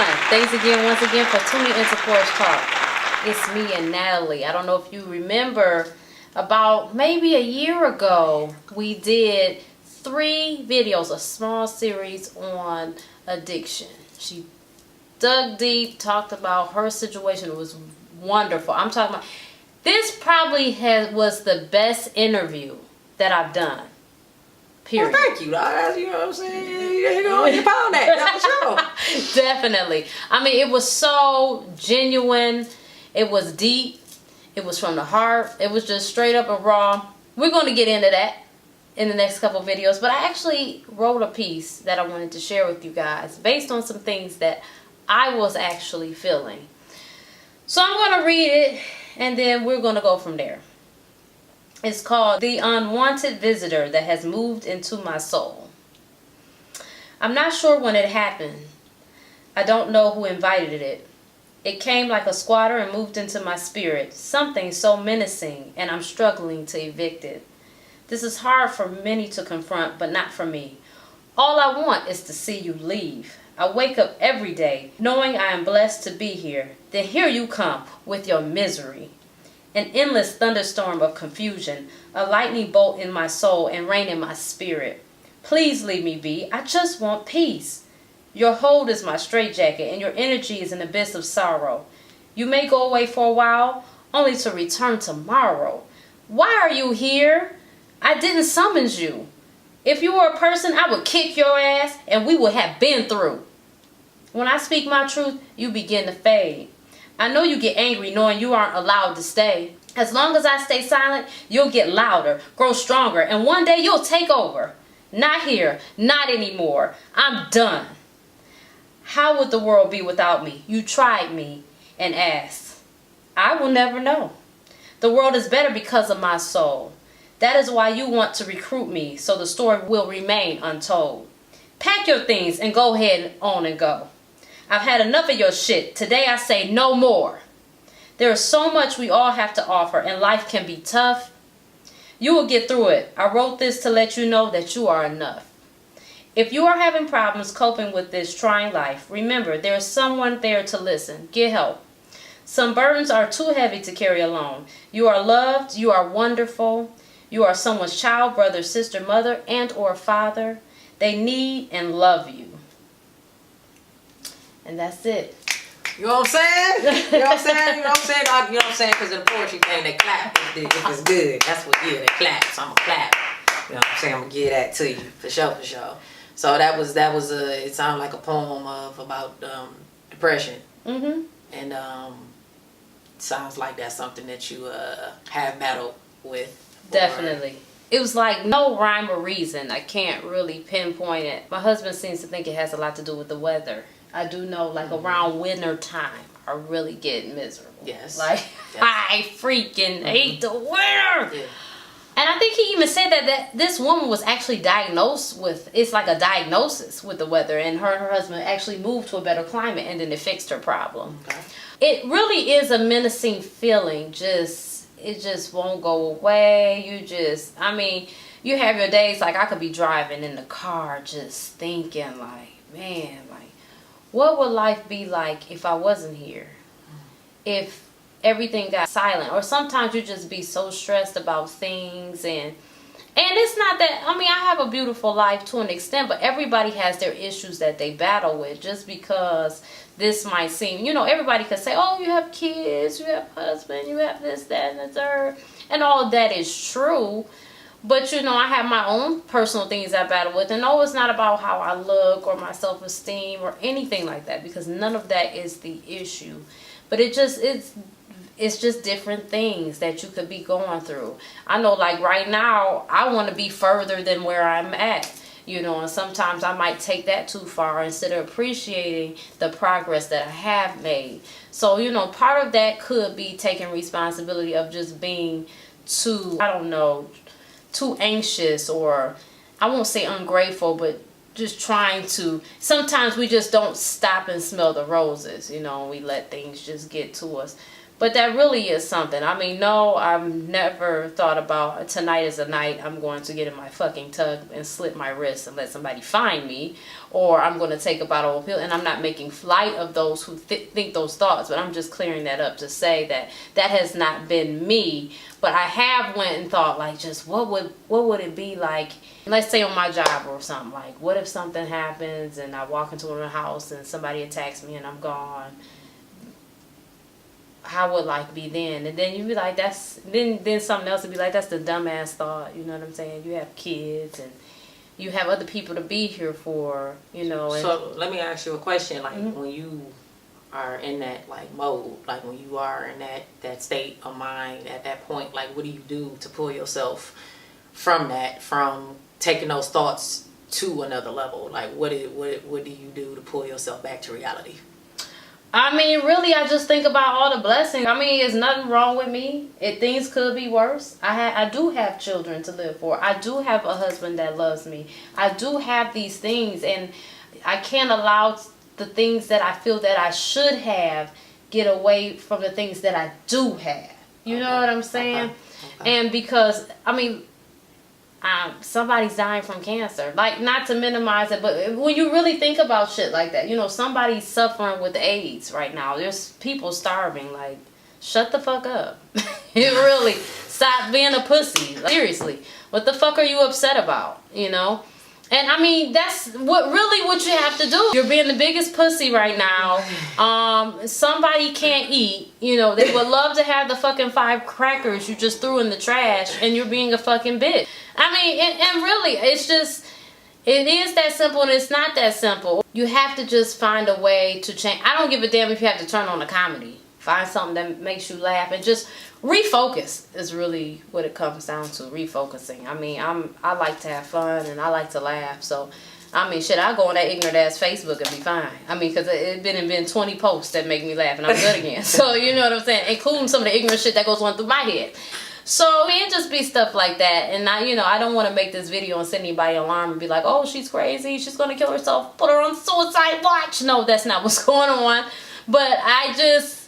everyone. Thanks again, once again, for tuning into Porch Talk. It's me and Natalie. I don't know if you remember, about maybe a year ago, we did 3 videos, a small series on addiction. She dug deep, talked about her situation. It was wonderful. I'm talking about, this probably was the best interview that I've done. Period. Well, thank you. You know what I'm saying? You ain't gonna get on that. Sure. Definitely. I mean, it was so genuine. It was deep. It was from the heart. It was just straight up and raw. We're going to get into that in the next couple videos. But I actually wrote a piece that I wanted to share with you guys based on some things that I was actually feeling. So I'm going to read it and then we're going to go from there. It's called The Unwanted Visitor That Has Moved Into My Soul. I'm not sure when it happened. I don't know who invited it. It came like a squatter and moved into my spirit. Something so menacing, and I'm struggling to evict it. This is hard for many to confront, but not for me. All I want is to see you leave. I wake up every day knowing I am blessed to be here. Then here you come with your misery. An endless thunderstorm of confusion, a lightning bolt in my soul and rain in my spirit. Please leave me be. I just want peace. Your hold is my straitjacket and your energy is an abyss of sorrow. You may go away for a while, only to return tomorrow. Why are you here? I didn't summons you. If you were a person, I would kick your ass and we would have been through. When I speak my truth, you begin to fade. I know you get angry knowing you aren't allowed to stay. As long as I stay silent, you'll get louder, grow stronger, and one day you'll take over. Not here, not anymore. I'm done. How would the world be without me? You tried me and asked. I will never know. The world is better because of my soul. That is why you want to recruit me, so the story will remain untold. Pack your things and go ahead on and go. I've had enough of your shit. Today I say no more. There is so much we all have to offer and life can be tough. You will get through it. I wrote this to let you know that you are enough. If you are having problems coping with this trying life, remember there is someone there to listen. Get help. Some burdens are too heavy to carry alone. You are loved. You are wonderful. You are someone's child, brother, sister, mother, and or father. They need and love you. And that's it. You know what I'm saying? You know what I'm saying? You know what I'm saying? You know what I'm saying? Because in the poetry thing, they clap if it's good. That's what, yeah, they clap. So I'm going to clap. You know what I'm saying? I'm going to give that to you. For sure, for sure. So that was it sounded like a poem about depression. Mm-hmm. And sounds like that's something that you have battled with. Definitely. It was like no rhyme or reason. I can't really pinpoint it. My husband seems to think it has a lot to do with the weather. I do know, like, around winter time, I really get miserable. Yes. Like, yes. I freaking hate the winter. Yeah. And I think he even said that this woman was actually diagnosed with, it's like a diagnosis with the weather. And her and her husband actually moved to a better climate and then it fixed her problem. Okay. It really is a menacing feeling. It just won't go away. You have your days, like I could be driving in the car just thinking like, man, like, what would life be like if I wasn't here? If everything got silent? Or sometimes you just be so stressed about things and it's not that, I have a beautiful life to an extent, but everybody has their issues that they battle with. Just because this might seem, everybody could say, oh, you have kids, you have husband, you have this, that, and the third. And all of that is true. But, I have my own personal things I battle with. And no, it's not about how I look or my self-esteem or anything like that. Because none of that is the issue. But it's just different things that you could be going through. I know, like, right now, I want to be further than where I'm at. And sometimes I might take that too far instead of appreciating the progress that I have made. So, part of that could be taking responsibility of just being too anxious, or I won't say ungrateful, but just trying to, sometimes we just don't stop and smell the roses, we let things just get to us. But that really is something. I mean, no, I've never thought about tonight is a night I'm going to get in my fucking tub and slit my wrist and let somebody find me. Or I'm going to take a bottle of pill. And I'm not making light of those who think those thoughts. But I'm just clearing that up to say that that has not been me. But I have went and thought, like, just what would it be like, let's say on my job or something. Like, what if something happens and I walk into a house and somebody attacks me and I'm gone? How would life be then? And then you'd be like, then something else would be like, that's the dumbass thought. You know what I'm saying? You have kids and you have other people to be here for, you know. And so let me ask you a question. Like, when you are in that like mode, like when you are in that state of mind at that point, like what do you do to pull yourself from taking those thoughts to another level? Like what do you do to pull yourself back to reality? I mean, really, I just think about all the blessings. I mean, there's nothing wrong with me. Things could be worse. I do have children to live for. I do have a husband that loves me. I do have these things, and I can't allow the things that I feel that I should have get away from the things that I do have. You know what I'm saying? Okay. And because, I mean, somebody's dying from cancer. Like, not to minimize it, but when you really think about shit like that, you know, somebody's suffering with AIDS right now. There's people starving. Like, shut the fuck up. You really stop being a pussy. Like, seriously, what the fuck are you upset about? You know? And I mean, that's what you have to do. You're being the biggest pussy right now. Somebody can't eat. You know, they would love to have the fucking 5 crackers you just threw in the trash, and you're being a fucking bitch. I mean, and really, it's just, it is that simple, and it's not that simple. You have to just find a way to change. I don't give a damn if you have to turn on a comedy. Find something that makes you laugh and just refocus is really what it comes down to. Refocusing. I mean, I like to have fun and I like to laugh. So, I mean, shit, I go on that ignorant ass Facebook and be fine. I mean, because it's been 20 posts that make me laugh and I'm good again. So, you know what I'm saying? Including some of the ignorant shit that goes on through my head. So, it just be stuff like that. And I don't want to make this video and send anybody an alarm and be like, oh, she's crazy. She's going to kill herself. Put her on suicide watch. No, that's not what's going on. But I just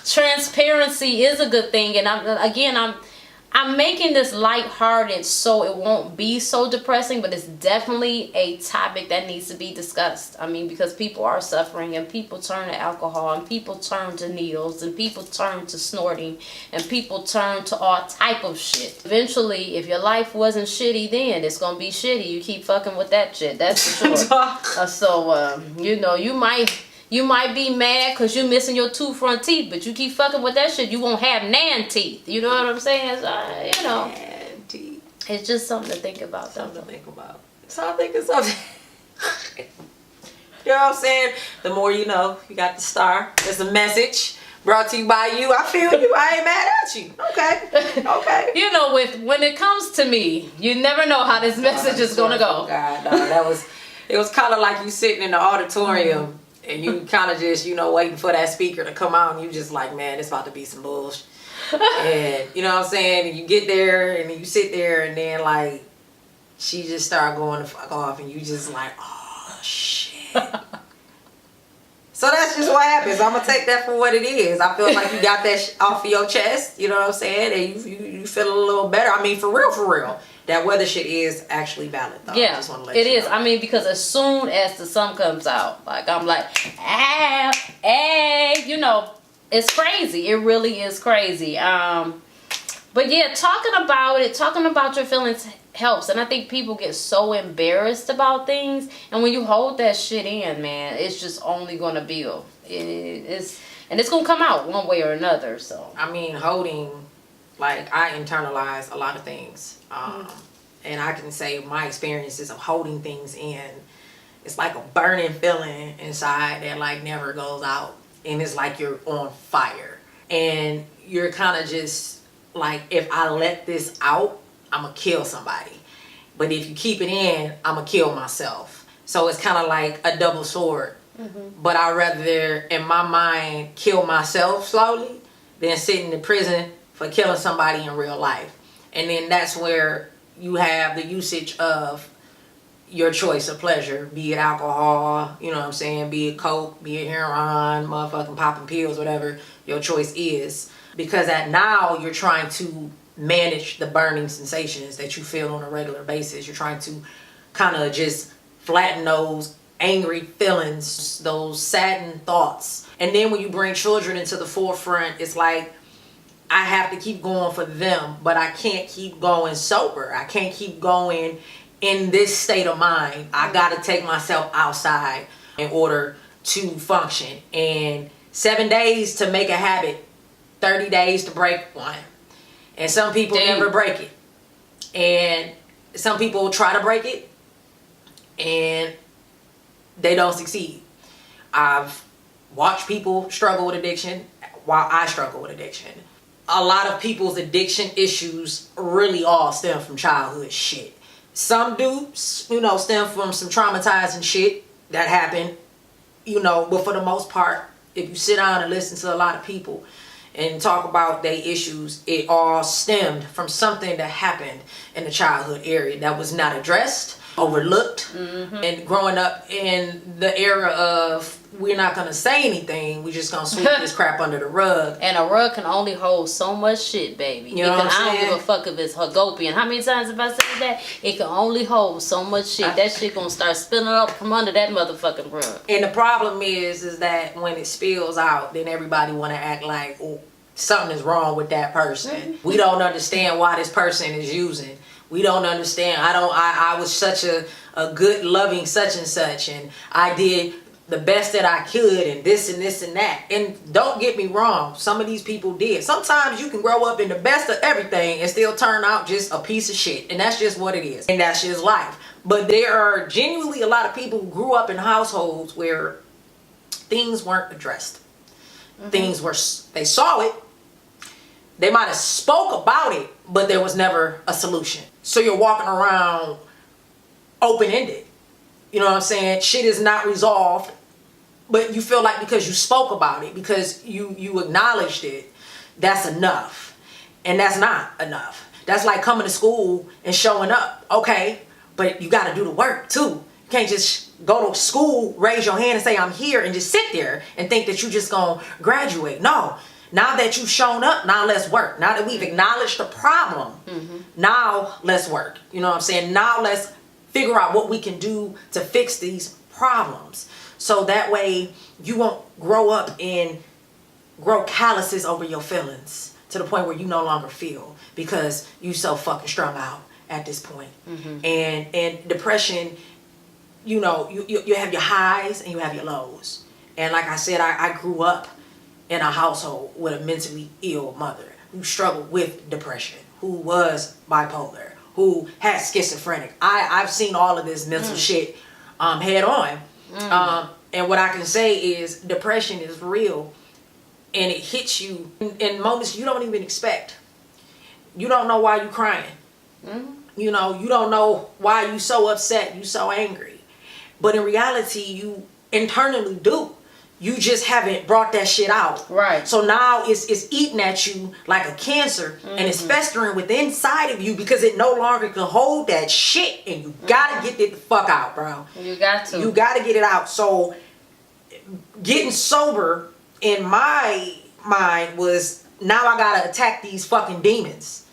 transparency is a good thing, and I'm making this lighthearted so it won't be so depressing, but it's definitely a topic that needs to be discussed. I mean, because people are suffering, and people turn to alcohol, and people turn to needles, and people turn to snorting, and people turn to all type of shit. Eventually, if your life wasn't shitty then, it's gonna be shitty. You keep fucking with that shit, that's for sure. So you know, you might be mad because you're missing your 2 front teeth, but you keep fucking with that shit, you won't have nan teeth. You know what I'm saying? So, you know, nan teeth. It's just something to think about. Something to think about. So I think it's something. You know what I'm saying? The more you know, you got the star. There's a message brought to you by you. I feel you. I ain't mad at you. Okay. Okay. You know, when it comes to me, you never know how this message is going to go. Oh God, no, it was kind of like you sitting in the auditorium. And you kind of just, you know, waiting for that speaker to come out, and you just like, man, it's about to be some bullshit. And, you know what I'm saying? And you get there, and then you sit there, and then, like, she just started going the fuck off, and you just like, oh, shit. So that's just what happens. I'm going to take that for what it is. I feel like you got that off of your chest, you know what I'm saying? And you feel a little better. I mean, for real. That weather shit is actually valid, though. Yeah, I just want to let it you is. know. I mean, because as soon as the sun comes out, like, I'm like, you know, it's crazy. It really is crazy. But yeah, talking about your feelings helps. And I think people get so embarrassed about things. And when you hold that shit in, man, it's just only going to build. And it's going to come out one way or another, so. I mean, like, I internalize a lot of things. And I can say my experiences of holding things in, it's like a burning feeling inside that like never goes out. And it's like you're on fire. And you're kind of just like, if I let this out, I'm going to kill somebody. But if you keep it in, I'm going to kill myself. So it's kind of like a double sword. Mm-hmm. But I'd rather, in my mind, kill myself slowly than sitting in prison for killing somebody in real life. And then that's where you have the usage of your choice of pleasure, be it alcohol, you know what I'm saying, be it coke, be it heroin, motherfucking popping pills, whatever your choice is. Because now you're trying to manage the burning sensations that you feel on a regular basis. You're trying to kind of just flatten those angry feelings, those saddened thoughts. And then when you bring children into the forefront, it's like, I have to keep going for them, but I can't keep going sober. I can't keep going in this state of mind. I got to take myself outside in order to function. And 7 days to make a habit, 30 days to break one. And some people never break it. And some people try to break it and they don't succeed. I've watched people struggle with addiction while I struggle with addiction. A lot of people's addiction issues really all stem from childhood shit. Some do, stem from some traumatizing shit that happened, but for the most part, if you sit down and listen to a lot of people and talk about their issues, it all stemmed from something that happened in the childhood area that was not addressed, overlooked, and growing up in the era of we're not gonna say anything, we just gonna sweep this crap under the rug. And a rug can only hold so much shit, baby. You know what I'm saying? I don't give a fuck if it's Hagopian. How many times have I said that? It can only hold so much shit. That shit gonna start spilling up from under that motherfucking rug. And the problem is that when it spills out, then everybody wanna act like, oh, something is wrong with that person. We don't understand why this person is using. We don't understand. I was such a good, loving such and such, and I did the best that I could, and this and this and that. And don't get me wrong, some of these people did. Sometimes you can grow up in the best of everything and still turn out just a piece of shit. And that's just what it is. And that's just life. But there are genuinely a lot of people who grew up in households where things weren't addressed. They saw it. They might have spoke about it, but there was never a solution. So you're walking around open-ended. You know what I'm saying? Shit is not resolved, but you feel like because you spoke about it, because you acknowledged it, that's enough. And that's not enough. That's like coming to school and showing up. Okay, but you got to do the work too. You can't just go to school, raise your hand and say, I'm here, and just sit there and think that you just going to graduate. No. Now that you've shown up, now let's work. Now that we've acknowledged the problem, now let's work. You know what I'm saying? Now let's figure out what we can do to fix these problems. So that way you won't grow up and grow calluses over your feelings to the point where you no longer feel because you so fucking strung out at this point. And depression, you have your highs and you have your lows. And like I said, I grew up in a household with a mentally ill mother who struggled with depression, who was bipolar, who had schizophrenic. I've seen all of this mental shit head on. And what I can say is depression is real and it hits you in moments you don't even expect. You don't know why you're crying. You don't know why you're so upset, you're so angry. But in reality, you internally do. You just haven't brought that shit out. Right. So now it's eating at you like a cancer and it's festering within inside of you because it no longer can hold that shit and you gotta get it the fuck out, bro. You got to. You gotta get it out. So getting sober in my mind was now I gotta attack these fucking demons.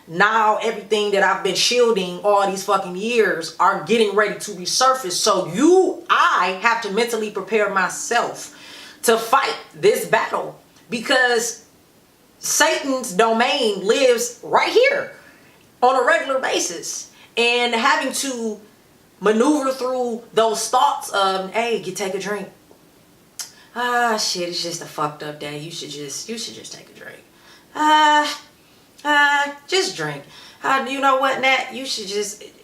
Now everything that I've been shielding all these fucking years are getting ready to resurface. So I have to mentally prepare myself to fight this battle because Satan's domain lives right here on a regular basis. And having to maneuver through those thoughts of, hey, you take a drink. Ah, shit, it's just a fucked up day. You should just take a drink. Just drink. You know what, Nat?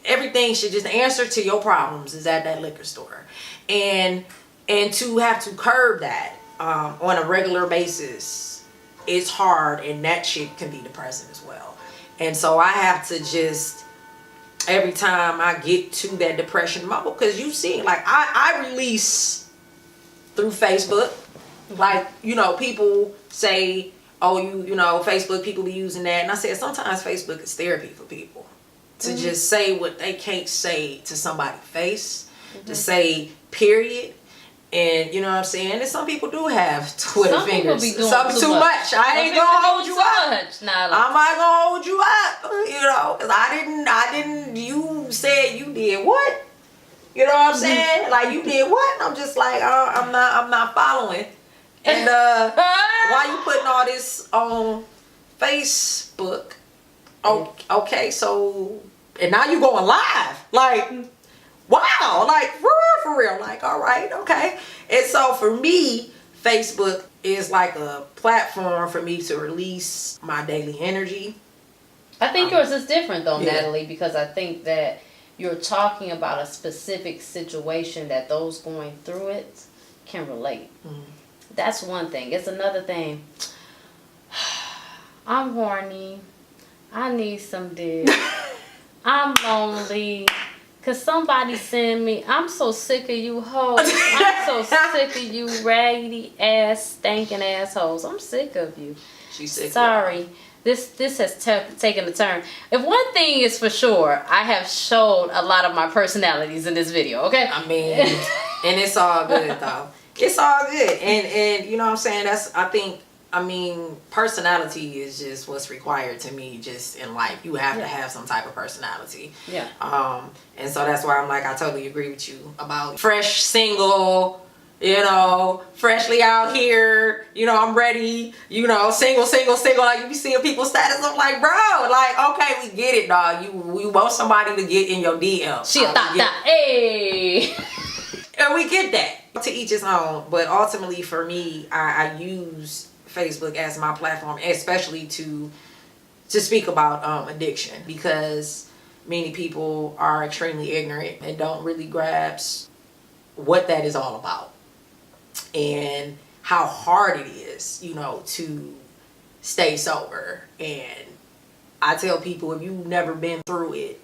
Everything should just, the answer to your problems is at that liquor store. And to have to curb that on a regular basis, it's hard, and that shit can be depressing as well. And so I have to just, every time I get to that depression mode, because you see, like I release through Facebook, like, people say, oh, Facebook, people be using that. And I said, sometimes Facebook is therapy for people. to just say what they can't say to somebody's face, to say period. And you know what I'm saying? And some people do have Twitter fingers. Some too much. I ain't gonna hold you up. I'm not gonna hold you up. You know, because I didn't. You said you did what? You know what I'm saying? Like you did what? And I'm just like, I'm not following. And why you putting all this on Facebook? Oh, okay, so and now you going live, like. Wow, like for real, like all right, okay. And so for me, Facebook is like a platform for me to release my daily energy. I think yours is different though, Natalie, because I think that you're talking about a specific situation that those going through it can relate. That's one thing. It's another thing. I'm horny. I need some dick. I'm lonely. Cause somebody send me, I'm so sick of you hoes. I'm so sick of you raggedy ass, stinking assholes. I'm sick of you. She's sick. Sorry. This has taken a turn. If one thing is for sure, I have showed a lot of my personalities in this video, okay? I mean, and it's all good though. It's all good. And you know what I'm saying? I mean, personality is just what's required to me just in life. You have to have some type of personality. Yeah. And so that's why I'm like, I totally agree with you about fresh, single, you know, freshly out here, you know, I'm ready, you know, single. Like you be seeing people's status, I'm like, bro, like, okay, we get it, dog. You want somebody to get in your DM. She a thought, hey. And we get that. To each his own. But ultimately for me, I use Facebook as my platform, especially to speak about addiction, because many people are extremely ignorant and don't really grasp what that is all about and how hard it is, you know, to stay sober. And I tell people, if you've never been through it,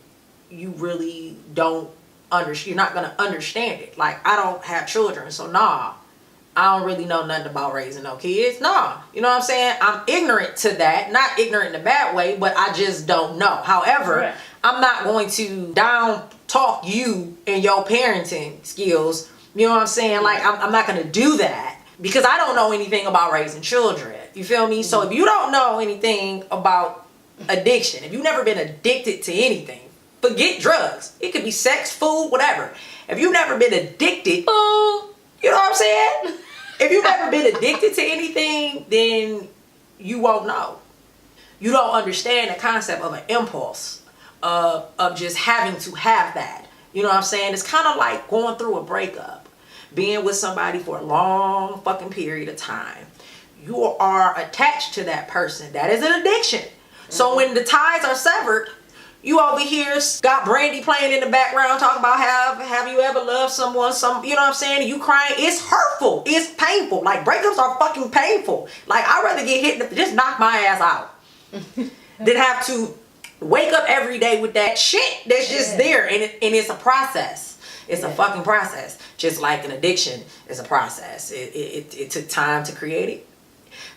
you really don't understand. You're not gonna understand it. Like, I don't have children, so nah, I don't really know nothing about raising no kids. Nah, you know what I'm saying? I'm ignorant to that. Not ignorant in a bad way, but I just don't know. However, right. I'm not going to down talk you and your parenting skills. You know what I'm saying? Like, I'm not going to do that because I don't know anything about raising children. You feel me? Mm-hmm. So if you don't know anything about addiction, if you've never been addicted to anything, forget drugs. It could be sex, food, whatever. If you've never been addicted, you know what I'm saying? If you've never been addicted to anything, then you won't know. You don't understand the concept of an impulse, of just having to have that. You know what I'm saying? It's kind of like going through a breakup, being with somebody for a long fucking period of time. You are attached to that person. That is an addiction. Mm-hmm. So when the ties are severed, you over here got Brandy playing in the background talking about have you ever loved someone, you know what I'm saying? You crying. It's hurtful. It's painful. Like, breakups are fucking painful. Like, I'd rather get hit, just knock my ass out than have to wake up every day with that shit that's just there. And it's a process. It's a fucking process. Just like an addiction is a process. It took time to create it,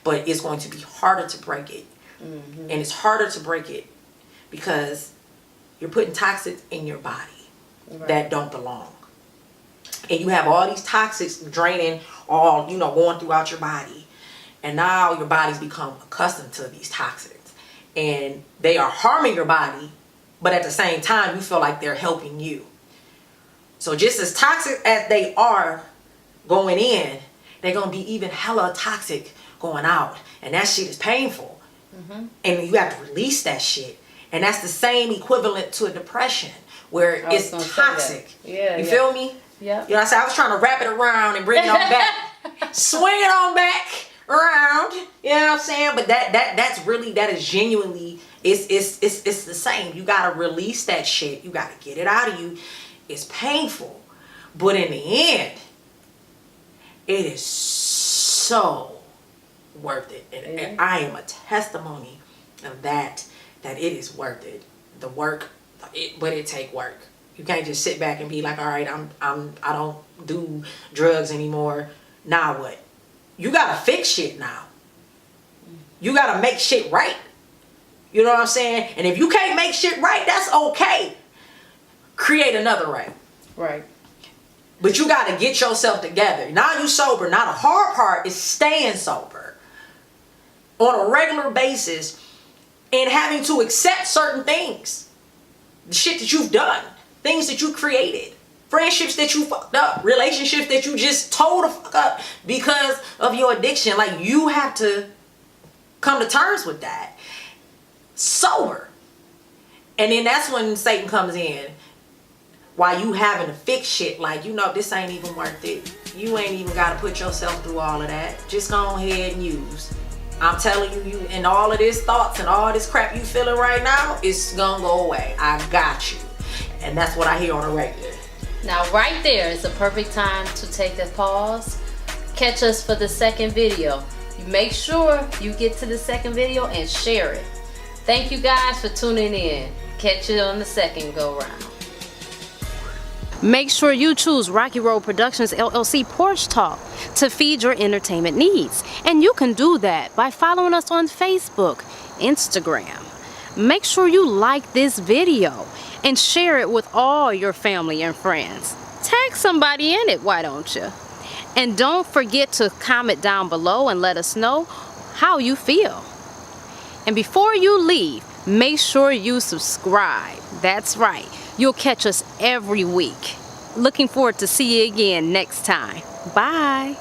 but it's going to be harder to break it. Mm-hmm. And it's harder to break it because you're putting toxins in your body that don't belong. And you have all these toxins draining all, you know, going throughout your body. And now your body's become accustomed to these toxins. And they are harming your body, but at the same time, you feel like they're helping you. So just as toxic as they are going in, they're going to be even hella toxic going out. And that shit is painful. Mm-hmm. And you have to release that shit. And that's the same equivalent to a depression, where it's toxic. You feel me? Yeah. You know what I said? I was trying to wrap it around and bring it on back. Swing it on back around. You know what I'm saying? But that is genuinely, it's the same. You got to release that shit. You got to get it out of you. It's painful. But in the end, it is so worth it. And I am a testimony of that it is worth it. The work, but it take work. You can't just sit back and be like, all right, I don't do drugs anymore. Now what? You gotta fix shit now. You gotta make shit right. You know what I'm saying? And if you can't make shit right, that's okay. Create another way. Right. But you got to get yourself together. Now you sober. Now the hard part is staying sober on a regular basis and having to accept certain things. The shit that you've done. Things that you created. Friendships that you fucked up. Relationships that you just told to fuck up because of your addiction. Like, you have to come to terms with that. Sober. And then that's when Satan comes in. While you having to fix shit. Like, you know, this ain't even worth it. You ain't even got to put yourself through all of that. Just go ahead and use. I'm telling you, and all of this thoughts and all this crap you feeling right now, it's gonna go away. I got you. And that's what I hear on a regular. Now right there is the perfect time to take a pause. Catch us for the second video. You make sure you get to the second video and share it. Thank you guys for tuning in. Catch you on the second go round. Make sure you choose Rocky Road Productions LLC Porch Talk to feed your entertainment needs. And you can do that by following us on Facebook, Instagram. Make sure you like this video and share it with all your family and friends. Tag somebody in it, why don't you? And don't forget to comment down below and let us know how you feel. And before you leave, make sure you subscribe. That's right. You'll catch us every week. Looking forward to see you again next time. Bye.